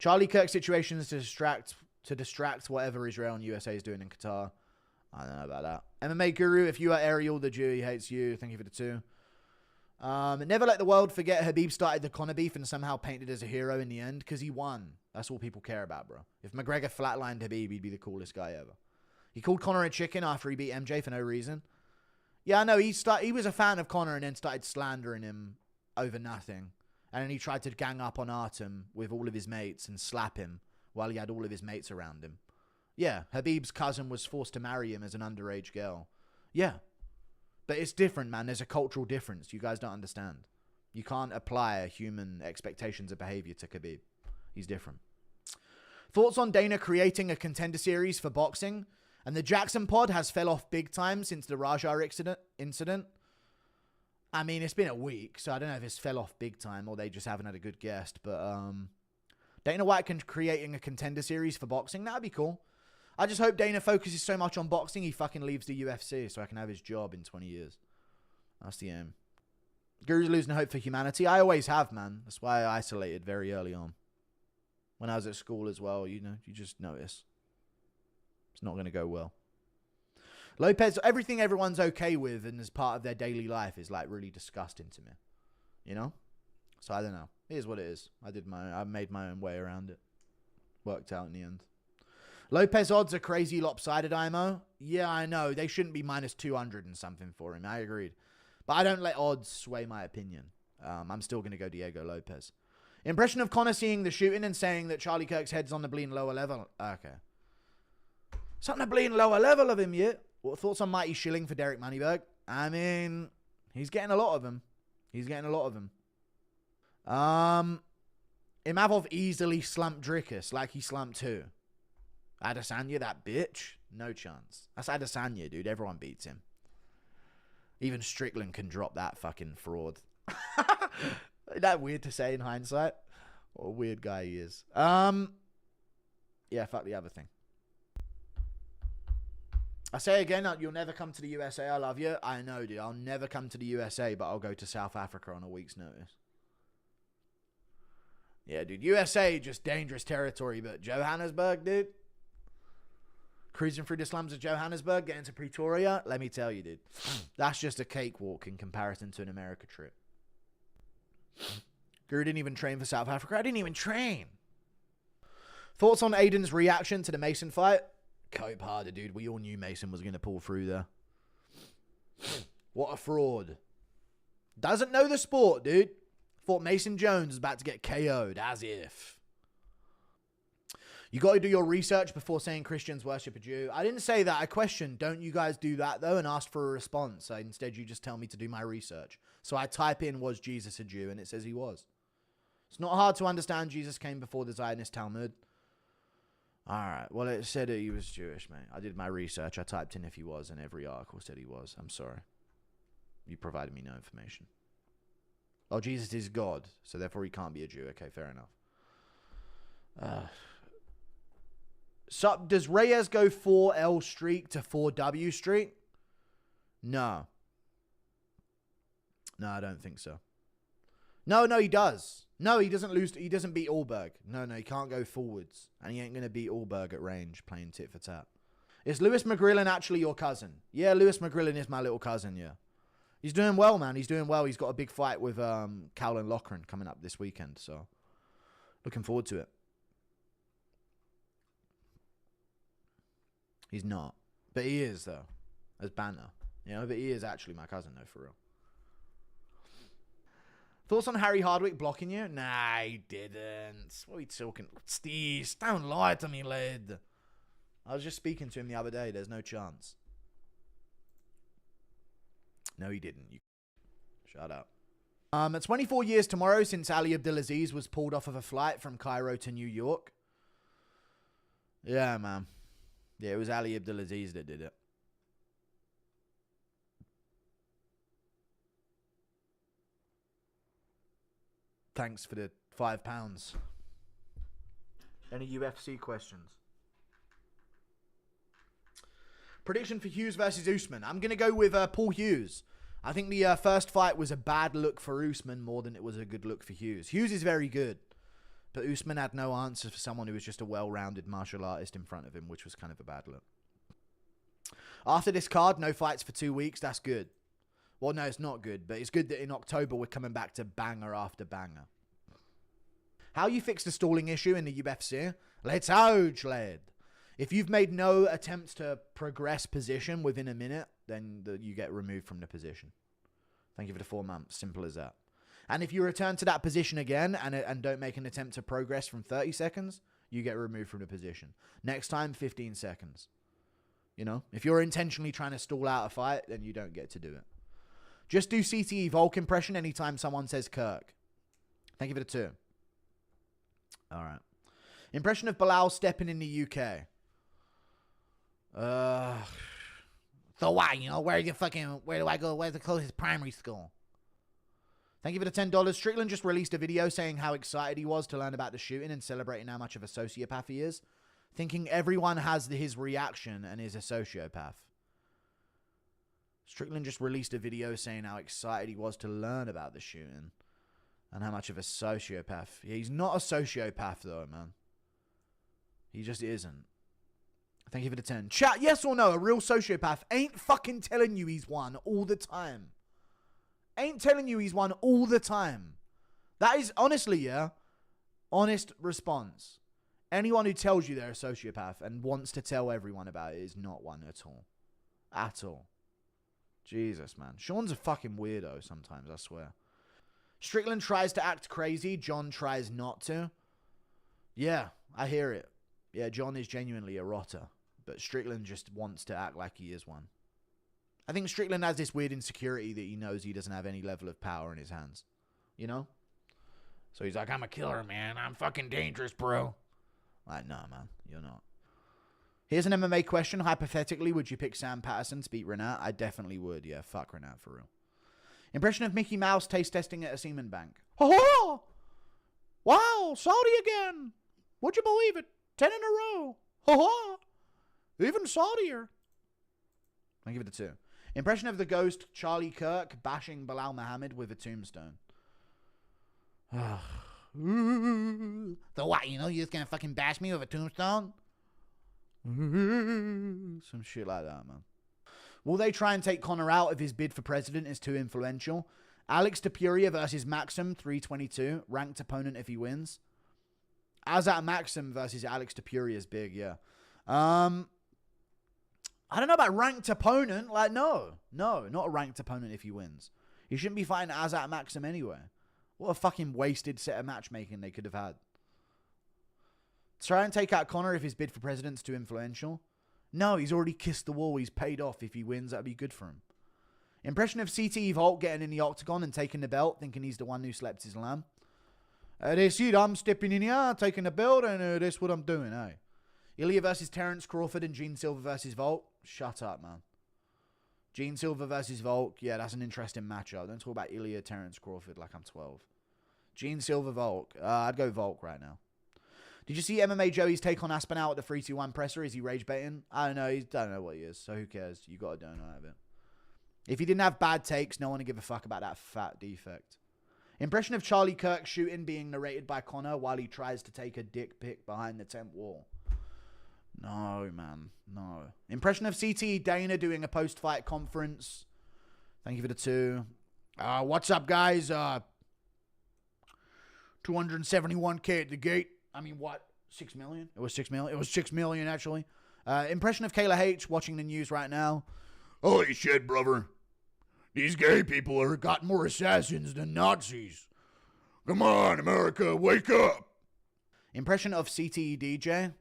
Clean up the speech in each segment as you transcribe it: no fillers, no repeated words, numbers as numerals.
Charlie Kirk situations to distract whatever Israel and USA is doing in Qatar. I don't know about that. MMA Guru, if you are Ariel the Jew, he hates you. Thank you for the 2. Never let the world forget Khabib started the Conor beef and somehow painted as a hero in the end because he won. That's all people care about, bro. If McGregor flatlined Khabib, he'd be the coolest guy ever. He called Conor a chicken after he beat MJ for no reason. Yeah, I know. He was a fan of Conor and then started slandering him over nothing. And then he tried to gang up on Artem with all of his mates and slap him while he had all of his mates around him. Yeah, Khabib's cousin was forced to marry him as an underage girl. Yeah. But it's different, man. There's a cultural difference. You guys don't understand. You can't apply human expectations of behavior to Khabib. He's different. Thoughts on Dana creating a contender series for boxing? And the Jackson pod has fell off big time since the Raja incident. I mean, it's been a week, so I don't know if it's fell off big time or they just haven't had a good guest. But Dana White creating a contender series for boxing, that'd be cool. I just hope Dana focuses so much on boxing he fucking leaves the UFC so I can have his job in 20 years. That's the aim. Guru's losing hope for humanity. I always have, man. That's why I isolated very early on. When I was at school as well, you know, you just notice. It's not going to go well. Lopez, everything everyone's okay with and as part of their daily life is like really disgusting to me. You know? So I don't know. It is what it is. I made my own way around it. Worked out in the end. Lopez odds are crazy lopsided, IMO. Yeah, I know. They shouldn't be minus 200 and something for him. I agreed. But I don't let odds sway my opinion. I'm still going to go Diego Lopez. Impression of Conor seeing the shooting and saying that Charlie Kirk's head's on the bleeding lower level. Okay. It's on the bleeding lower level of him yet. What thoughts on Mighty Shilling for Derek Moneyberg? I mean, he's getting a lot of them. He's getting a lot of them. Imavov easily slumped Drickus like he slumped who? Adesanya, that bitch? No chance. That's Adesanya, dude. Everyone beats him. Even Strickland can drop that fucking fraud. Isn't that weird to say in hindsight? What a weird guy he is. Yeah, fuck the other thing. I say again, you'll never come to the USA. I love you. I know, dude. I'll never come to the USA, but I'll go to South Africa on a week's notice. Yeah, dude. USA, just dangerous territory, but Johannesburg, dude. Cruising through the slums of Johannesburg, getting to Pretoria. Let me tell you, dude. That's just a cakewalk in comparison to an America trip. Guru didn't even train for South Africa. I didn't even train. Thoughts on Aiden's reaction to the Mason fight? Cope harder, dude. We all knew Mason was going to pull through there. What a fraud. Doesn't know the sport, dude. Thought Mason Jones was about to get KO'd, as if. You got to do your research before saying Christians worship a Jew. I didn't say that. I questioned, don't you guys do that, though, and ask for a response? Instead, you just tell me to do my research. So I type in, was Jesus a Jew? And it says he was. It's not hard to understand Jesus came before the Zionist Talmud. All right. Well, it said that he was Jewish, mate. I did my research. I typed in if he was, and every article said he was. I'm sorry. You provided me no information. Oh, Jesus is God, so therefore he can't be a Jew. Okay, fair enough. So, does Reyes go 4L streak to 4W streak? No. No, I don't think so. No, he does. No, he doesn't lose. He doesn't beat Allberg. No, he can't go forwards. And he ain't going to beat Allberg at range playing tit for tat. Is Lewis McGrillen actually your cousin? Yeah, Lewis McGrillen is my little cousin, yeah. He's doing well, man. He's doing well. He's got a big fight with Cowlin Loughran coming up this weekend. So, looking forward to it. He's not. But he is, though. As banter. You know, but he is actually my cousin, though, for real. Thoughts on Harry Hardwick blocking you? Nah, he didn't. What are you talking? Steve, don't lie to me, lad. I was just speaking to him the other day. There's no chance. No, he didn't. You shut up. It's 24 years tomorrow since Ali Abdelaziz was pulled off of a flight from Cairo to New York. Yeah, man. Yeah, it was Ali Abdelaziz that did it. Thanks for the £5. Any UFC questions? Prediction for Hughes versus Usman. I'm going to go with Paul Hughes. I think the first fight was a bad look for Usman more than it was a good look for Hughes. Hughes is very good. But Usman had no answer for someone who was just a well-rounded martial artist in front of him, which was kind of a bad look. After this card, no fights for 2 weeks. That's good. Well, no, it's not good, but it's good that in October we're coming back to banger after banger. How you fix the stalling issue in the UFC? Let's ouch, lad. If you've made no attempts to progress position within a minute, then you get removed from the position. Thank you for the 4 months. Simple as that. And if you return to that position again and don't make an attempt to progress from 30 seconds, you get removed from the position. Next time, 15 seconds. You know, if you're intentionally trying to stall out a fight, then you don't get to do it. Just do CTE Volk impression anytime someone says Kirk. Thank you for the 2. All right. Impression of Bilal stepping in the UK. So what? You know, where do I go? Where's the closest primary school? Thank you for the $10. Strickland just released a video saying how excited he was to learn about the shooting and celebrating how much of a sociopath he is. Thinking everyone has his reaction and is a sociopath. Strickland just released a video saying how excited he was to learn about the shooting and how much of a sociopath. He's not a sociopath though, man. He just isn't. Thank you for the 10. Chat, yes or no, a real sociopath ain't fucking telling you he's one all the time. Ain't telling you he's one all the time. That is, honestly, yeah, honest response. Anyone who tells you they're a sociopath and wants to tell everyone about it is not one at all. At all. Jesus, man. Sean's a fucking weirdo sometimes, I swear. Strickland tries to act crazy. John tries not to. Yeah, I hear it. Yeah, John is genuinely a rotter. But Strickland just wants to act like he is one. I think Strickland has this weird insecurity that he knows he doesn't have any level of power in his hands. You know? So he's like, I'm a killer, man. I'm fucking dangerous, bro. Like, no, man. You're not. Here's an MMA question. Hypothetically, would you pick Sam Patterson to beat Renat? I definitely would. Yeah, fuck Renat for real. Impression of Mickey Mouse taste testing at a semen bank. Ha-ha! Wow, Saudi again. Would you believe it? 10 in a row. Ha-ha! Even Saudier. I'll give it a 2. Impression of the ghost Charlie Kirk bashing Bilal Muhammad with a tombstone. So what, you know, you're just gonna fucking bash me with a tombstone? Some shit like that, man. Will they try and take Conor out if his bid for president is too influential? Alex DePuria versus Maxim, 322. Ranked opponent if he wins. Azat Maxim versus Alex DePuria is big, yeah. I don't know about ranked opponent. Like, no, not a ranked opponent if he wins. He shouldn't be fighting Azat Maxim anyway. What a fucking wasted set of matchmaking they could have had. Try and take out Conor if his bid for president's too influential. No, he's already kissed the wall. He's paid off. If he wins, that'd be good for him. Impression of CTE Volk getting in the octagon and taking the belt, thinking he's the one who slept his lamb. This it, I'm stepping in here, taking the belt, and that's what I'm doing, eh? Ilya versus Terence Crawford and Gene Silver versus Volk. Shut up, man. Gene Silver versus Volk. Yeah, that's an interesting matchup. Don't talk about Ilya, Terence Crawford like I'm 12. Gene Silver, Volk. I'd go Volk right now. Did you see MMA Joey's take on Aspinall at the 3-2-1 presser? Is he rage baiting? I don't know. I don't know what he is, so who cares? You got to donut out of it. If he didn't have bad takes, no one would give a fuck about that fat defect. Impression of Charlie Kirk shooting being narrated by Conor while he tries to take a dick pic behind the tent wall. No, man. No. Impression of CT Dana doing a post-fight conference. Thank you for the 2. What's up, guys? 271K at the gate. I mean, what? 6 million? It was 6 million? It was 6 million, actually. Impression of Kayla H watching the news right now. Holy shit, brother. These gay people are got more assassins than Nazis. Come on, America, wake up. Impression of CTE DJ.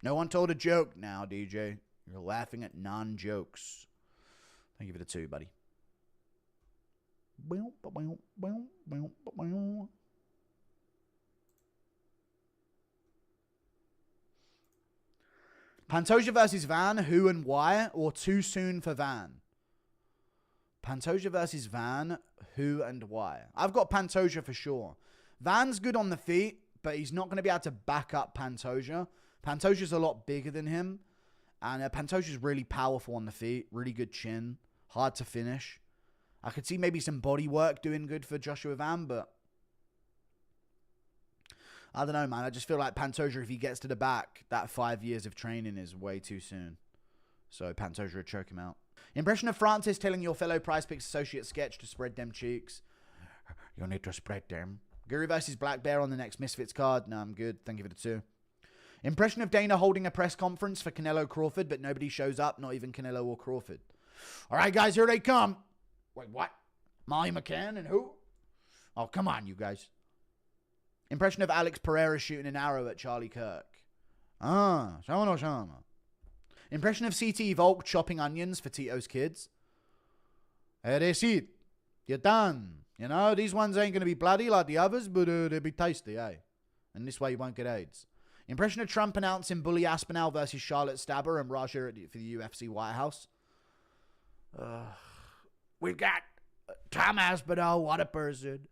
No one told a joke now, DJ. You're laughing at non-jokes. Thank you for the 2, buddy. Pantoja versus Van, who and why? Or too soon for Van? Pantoja versus Van, who and why? I've got Pantoja for sure. Van's good on the feet, but he's not going to be able to back up Pantoja. Pantoja's a lot bigger than him. And Pantoja's really powerful on the feet. Really good chin. Hard to finish. I could see maybe some body work doing good for Joshua Van, but I don't know, man. I just feel like Pantoja, if he gets to the back, that 5 years of training is way too soon. So Pantoja would choke him out. Impression of Francis telling your fellow Prize Picks associate Sketch to spread them cheeks. You need to spread them. Guru versus Black Bear on the next Misfits card. No, I'm good. Thank you for the 2. Impression of Dana holding a press conference for Canelo Crawford, but nobody shows up, not even Canelo or Crawford. All right, guys, here they come. Wait, what? Molly McCann and who? Oh, come on, you guys. Impression of Alex Pereira shooting an arrow at Charlie Kirk. Shama. Impression of CT Volk chopping onions for Tito's kids. Hey, they see it. You're done. You know, these ones ain't going to be bloody like the others, but they'll be tasty, eh? And this way you won't get AIDS. Impression of Trump announcing Bully Aspinall versus Charlotte Stabber and Raja for the UFC White House. We've got Tom Aspinall, what a person,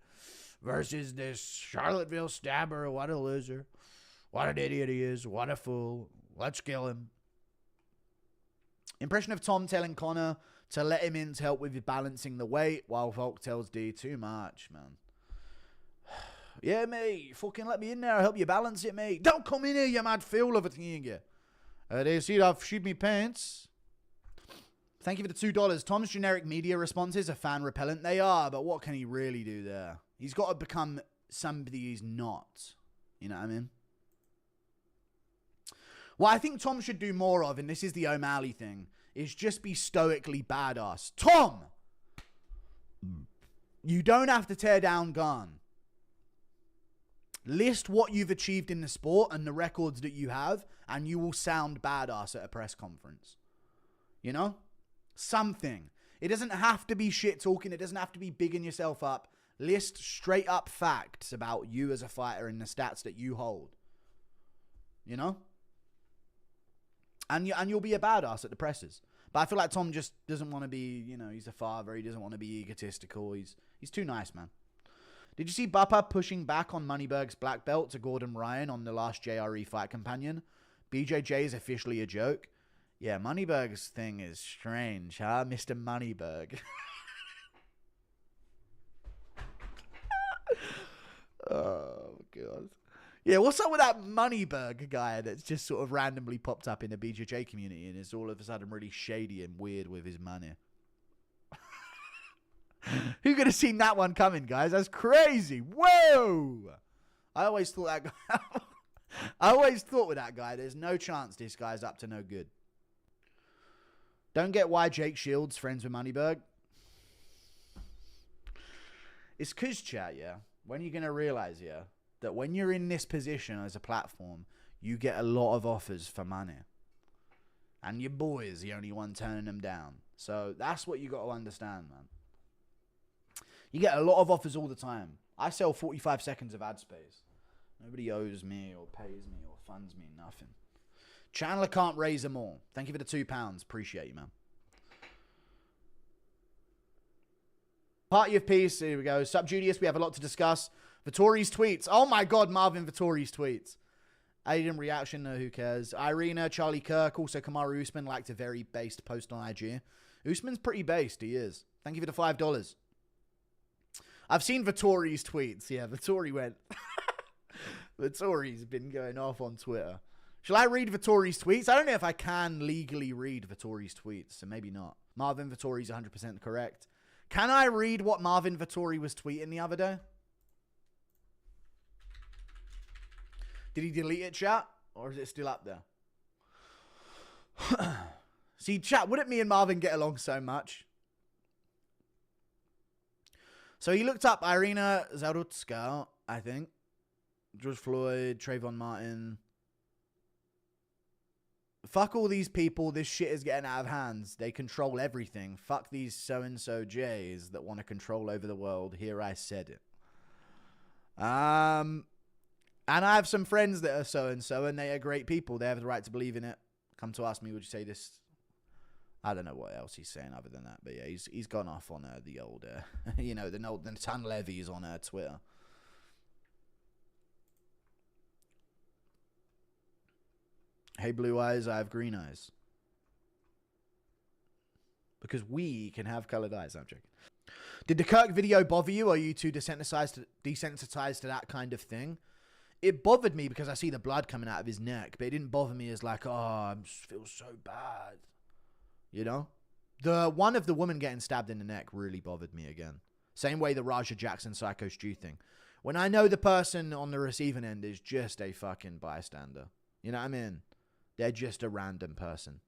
versus this Charlottesville Stabber, what a loser. What an idiot he is. What a fool. Let's kill him. Impression of Tom telling Conor to let him in to help with balancing the weight, while Volk tells D, too much, man. Yeah, mate, fucking let me in there. I'll help you balance it, mate. Don't come in here, you mad fool of a thing. They see I've shit me pants. Thank you for the $2. Tom's generic media responses are fan repellent. They are, but what can he really do there? He's got to become somebody he's not. You know what I mean? What I think Tom should do more of, and this is the O'Malley thing, is just be stoically badass. Tom! You don't have to tear down Gun. List what you've achieved in the sport and the records that you have, and you will sound badass at a press conference. You know? Something. It doesn't have to be shit talking. It doesn't have to be bigging yourself up. List straight up facts about you as a fighter and the stats that you hold. You know? And you'll be a badass at the presses. But I feel like Tom just doesn't want to be, you know, he's a father. He doesn't want to be egotistical. He's too nice, man. Did you see Bappa pushing back on Moneyberg's black belt to Gordon Ryan on the last JRE fight companion? BJJ is officially a joke. Yeah, Moneyberg's thing is strange, huh, Mr. Moneyberg? Oh, God. Yeah, what's up with that Moneyberg guy that's just sort of randomly popped up in the BJJ community and is all of a sudden really shady and weird with his money? Who could have seen that one coming, guys? That's crazy. Whoa! I always thought that guy... I always thought with that guy, there's no chance this guy's up to no good. Don't get why Jake Shields friends with Moneyberg. It's cause, chat, yeah. When you're going to realize, yeah, that when you're in this position as a platform, you get a lot of offers for money. And your boy is the only one turning them down. So that's what you got to understand, man. You get a lot of offers all the time. I sell 45 seconds of ad space. Nobody owes me or pays me or funds me nothing. Chandler can't raise them all. Thank you for the £2. Appreciate you, man. Party of Peace. Here we go. Sup, Julius. We have a lot to discuss. Vettori'S tweets. Oh, my God. Marvin Vettori'S tweets. ADIN reaction. No, who cares? Irina, Charlie Kirk. Also, Kamaru Usman liked a very based post on IG. Usman's pretty based. He is. Thank you for the $5. I've seen Vettori'S tweets. Yeah, Vettori went. Vettori's been going off on Twitter. Shall I read Vettori'S tweets? I don't know if I can legally read Vettori'S tweets, so maybe not. Marvin Vettori's 100% correct. Can I read what Marvin Vettori was tweeting the other day? Did he delete it, chat? Or is it still up there? See, chat, wouldn't me and Marvin get along so much? So he looked up Irina Zarutska, I think. George Floyd, Trayvon Martin. Fuck all these people. This shit is getting out of hands. They control everything. Fuck these so-and-so J's that want to control over the world. Here I said it. And I have some friends that are so-and-so, and they are great people. They have the right to believe in it. Come to ask me, would you say this? I don't know what else he's saying other than that. But yeah, he's gone off on the old, you know, the Tan Levy's on Twitter. Hey, blue eyes, I have green eyes. Because we can have colored eyes. I'm joking. Did the Kirk video bother you? Or are you too desensitized to that kind of thing? it bothered me because I see the blood coming out of his neck, but it didn't bother me as like, oh, I feel so bad. You know? The one of the woman getting stabbed in the neck really bothered me again. Same way the Raja Jackson Psycho Stew thing. When I know the person on the receiving end is just a fucking bystander. You know what I mean? They're just a random person.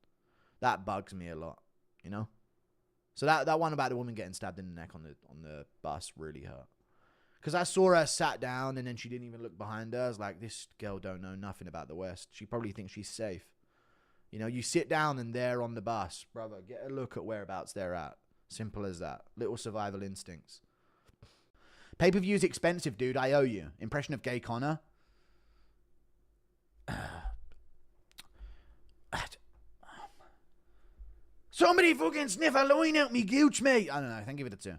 That bugs me a lot, you know? So that one about the woman getting stabbed in the neck on the bus really hurt. Because I saw her sat down and then she didn't even look behind her. I was like, this girl don't know nothing about the West. She probably thinks she's safe. You know, you sit down and they're on the bus. Brother, get a look at whereabouts they're at. Simple as that. Little survival instincts. Pay-per-view's expensive, dude. I owe you. Impression of gay Conor. Somebody fucking sniff a line out me gooch, mate. I don't know. I think give it a 2.